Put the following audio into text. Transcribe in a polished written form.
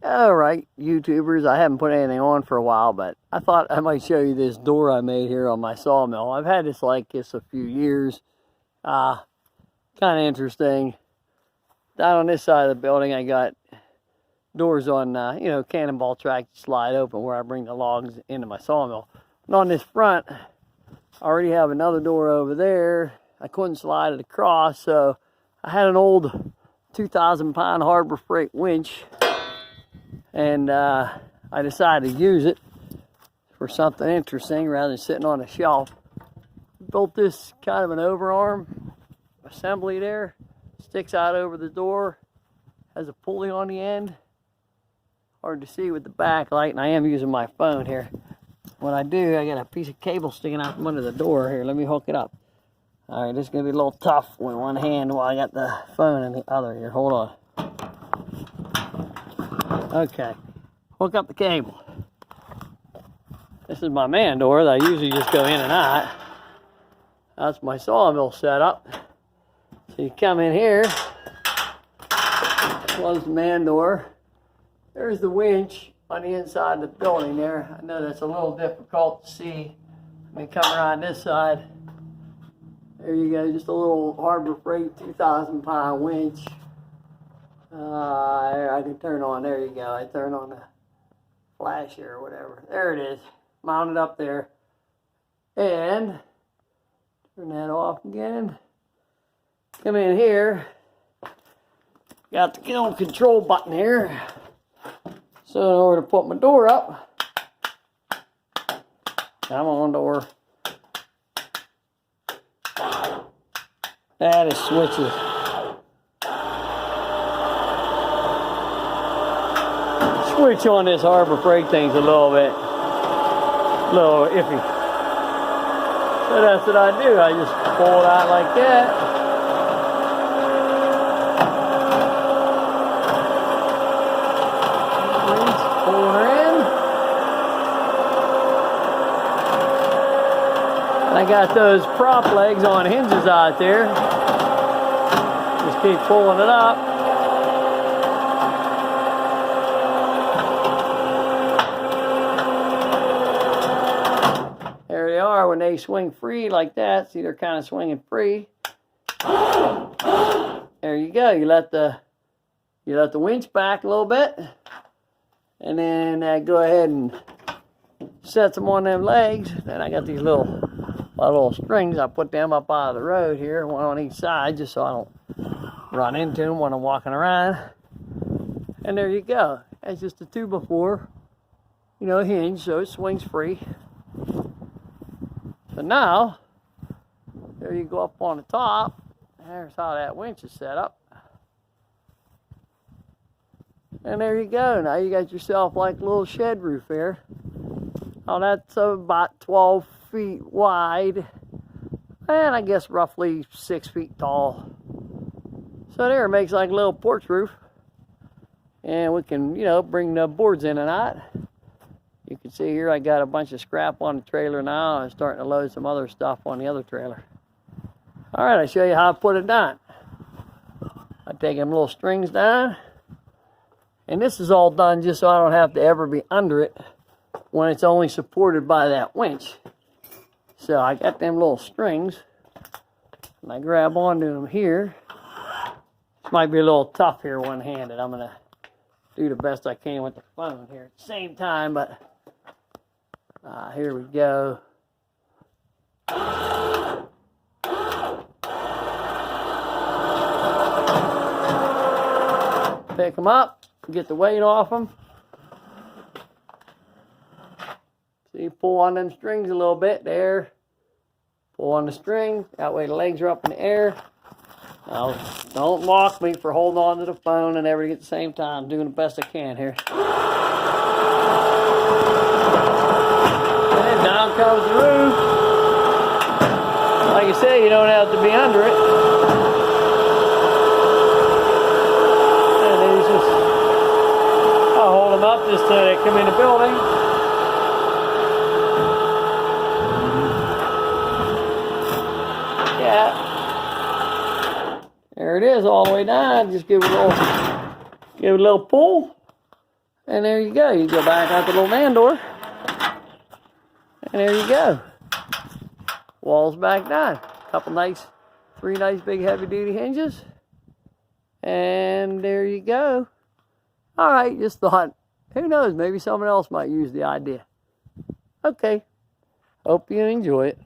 Alright, YouTubers, I haven't put anything on for a while, but I thought I might show you this door I made here on my sawmill. I've had this like this a few years. Kind of interesting. Down on this side of the building, I got doors on, cannonball track to slide open where I bring the logs into my sawmill. And on this front, I already have another door over there. I couldn't slide it across, so I had an old 2,000-pound Harbor Freight winch. And I decided to use it for something interesting rather than sitting on a shelf. Built this kind of an overarm assembly there. Sticks out over the door. Has a pulley on the end. Hard to see with the backlight, and I am using my phone here. What I do, I got a piece of cable sticking out from under the door here. Let me hook it up. Alright, this is going to be a little tough with one hand while I got the phone in the other here. Hold on. Okay, hook up the cable. This is my man door that I usually just go in and out. That's my sawmill setup. So you come in here, close the man door. There's the winch on the inside of the building there. I know that's a little difficult to see. Let me come around this side. There you go, just a little Harbor Freight 2,000-pound winch. I can turn on, there you go. I turn on the flash here or whatever. There it is, mounted up there. And turn that off again. Come in here. Got the little control button here. So in order to put my door up, come on, door. That is switches. Switch on this Harbor Freight thing's a little iffy. So that's what I do. I just pull it out like that. Pull her in. And I got those prop legs on hinges out there. Just keep pulling it up. There they are when they swing free like that. See, they're kind of swinging free. There you go. You let the winch back a little bit, and then go ahead and set them on them legs. Then I got these little strings. I put them up out of the road here, one on each side, just so I don't run into them when I'm walking around. And there you go. It's just a 2x4, hinge, so it swings free. So now, there you go up on the top. There's how that winch is set up. And there you go. Now you got yourself like a little shed roof there. Oh, that's about 12 feet wide. And I guess roughly 6 feet tall. So there, it makes like a little porch roof. And we can, bring the boards in and out. You can see here I got a bunch of scrap on the trailer now. I'm starting to load some other stuff on the other trailer. Alright, I'll show you how I put it down. I take them little strings down. And this is all done just so I don't have to ever be under it when it's only supported by that winch. So I got them little strings. And I grab onto them here. This might be a little tough here one-handed. I'm going to do the best I can with the phone here at the same time, but here we go. Pick them up, get the weight off them. So you pull on them strings a little bit there. Pull on the string, that way the legs are up in the air. Now, don't mock me for holding on to the phone and everything at the same time. I'm doing the best I can here. And down comes the roof. Like I say, you don't have to be under it. And then just, I'll hold them up just so they come in the building. Yeah. There it is all the way down. Just give it a little pull. And there you go. You go back out the little man door. And there you go. Wall's back down. Couple nice, 3 nice big heavy duty hinges. And there you go. All right, just thought, who knows, maybe someone else might use the idea. Okay, hope you enjoy it.